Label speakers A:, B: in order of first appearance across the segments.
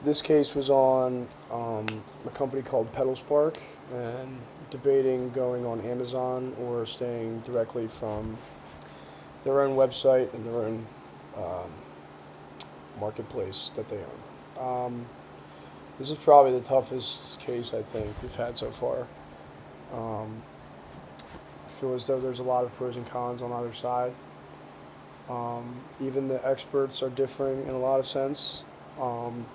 A: This case was on a company called Pedal Spark and debating going on Amazon or staying directly from their own website and their own um, marketplace that they own. This is probably the toughest case I think we've had so far. Um, I feel as though there's a lot of pros and cons on either side. Even the experts are differing in a lot of sense. Um,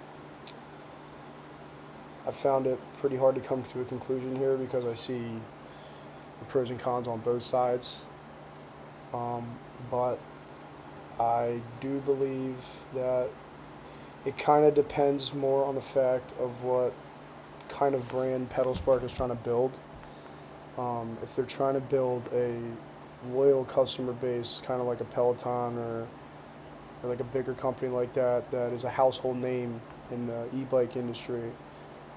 A: I found it pretty hard to come to a conclusion here because I see the pros and cons on both sides. Um, but I do believe that it kind of depends more on the fact of what kind of brand Pedal Spark is trying to build. If they're trying to build a loyal customer base, kind of like a Peloton or like a bigger company like that, that is a household name in the e-bike industry,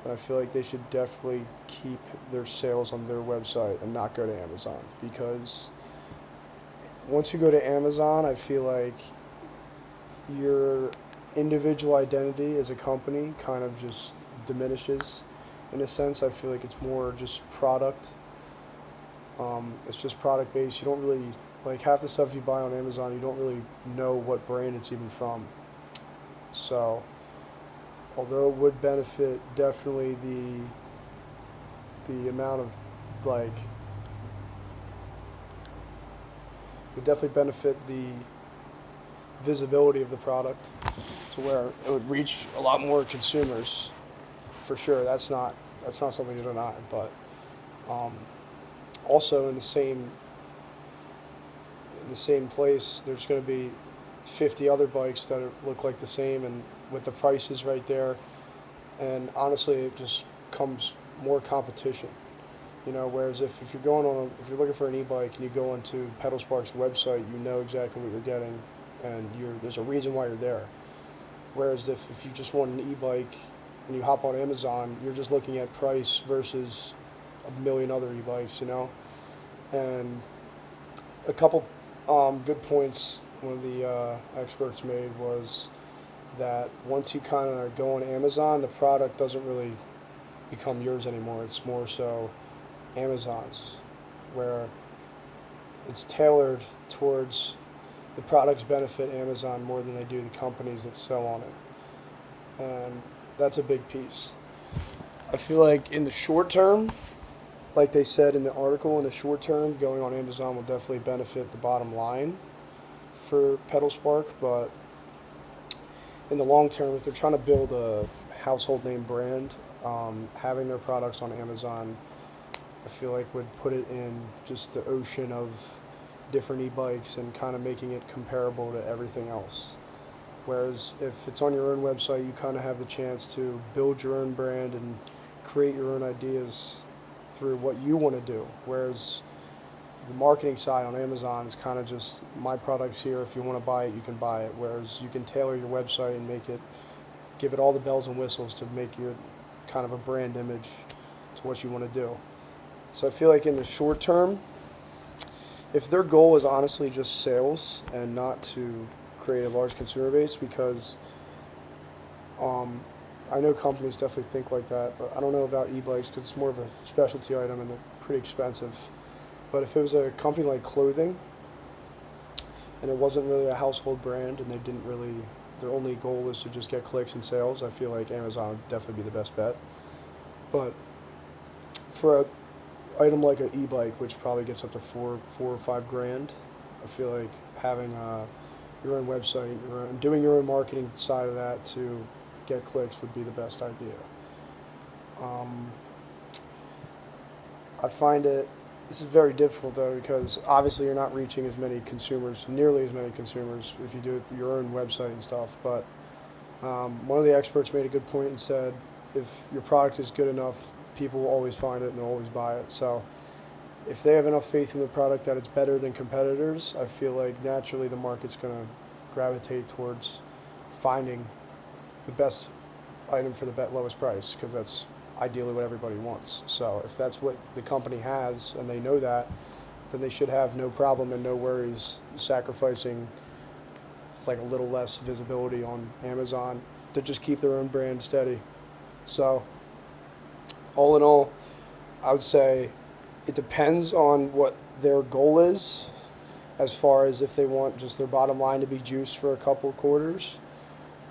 A: then I feel like they should definitely keep their sales on their website and not go to Amazon. Because once you go to Amazon, I feel like your individual identity as a company kind of just diminishes. In a sense, I feel like it's more just product. It's just product based. You don't really like half the stuff you buy on Amazon. You don't really know what brand it's even from. So, although it would benefit definitely the amount of like would definitely benefit the visibility of the product to where it would reach a lot more consumers for sure. That's not something to deny. But um, also in the same place, there's going to be 50 other bikes that look like the same and with the prices right there. And honestly, it just comes more competition. Whereas if you're if you're looking for an e-bike and you go onto Pedal Spark's website, you know exactly what you're getting, and there's a reason why you're there. Whereas if you just want an e-bike and you hop on Amazon, you're just looking at price versus a million other e-bikes. And a couple good points one of the experts made was that once you kind of go on Amazon, the product doesn't really become yours anymore. It's more so Amazon's, where it's tailored towards the products benefit Amazon more than they do the companies that sell on it. And that's a big piece. I feel like in the short term, like they said in the article, in the short term, going on Amazon will definitely benefit the bottom line for Pedal Spark, but in the long term, if they're trying to build a household name brand, having their products on Amazon, I feel like would put it in just the ocean of different e-bikes and kind of making it comparable to everything else. Whereas if it's on your own website, you kind of have the chance to build your own brand and create your own ideas through what you want to do. Whereas the marketing side on Amazon is kind of just my product's here. If you want to buy it, you can buy it. Whereas you can tailor your website and give it all the bells and whistles to make your kind of a brand image to what you want to do. So I feel like in the short term, if their goal is honestly just sales and not to create a large consumer base, because um, I know companies definitely think like that, but I don't know about e-bikes because it's more of a specialty item and they're pretty expensive. But if it was a company like clothing and it wasn't really a household brand and their only goal was to just get clicks and sales, I feel like Amazon would definitely be the best bet. But for a item like an e-bike, which probably gets up to four or 5 grand, I feel like having your own website, doing your own marketing side of that to get clicks would be the best idea. Um, I find this is very difficult though because obviously you're not reaching nearly as many consumers if you do it through your own website and stuff. But one of the experts made a good point and said if your product is good enough, people will always find it and they'll always buy it. So if they have enough faith in the product that it's better than competitors, I feel like naturally the market's going to gravitate towards finding the best item for the lowest price because that's ideally what everybody wants. So if that's what the company has and they know that, then they should have no problem and no worries sacrificing like a little less visibility on Amazon to just keep their own brand steady. So, all in all, I would say it depends on what their goal is, as far as if they want just their bottom line to be juiced for a couple quarters,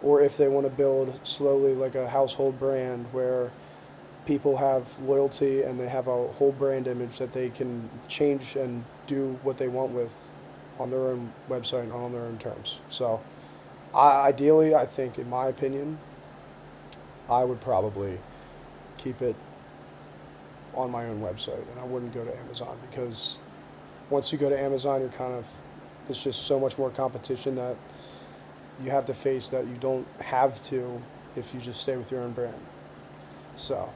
A: or if they want to build slowly like a household brand where people have loyalty and they have a whole brand image that they can change and do what they want with on their own website and on their own terms. So, ideally, I think, in my opinion, I would probably keep it on my own website, and I wouldn't go to Amazon, because once you go to Amazon, it's just so much more competition that you have to face that you don't have to if you just stay with your own brand. So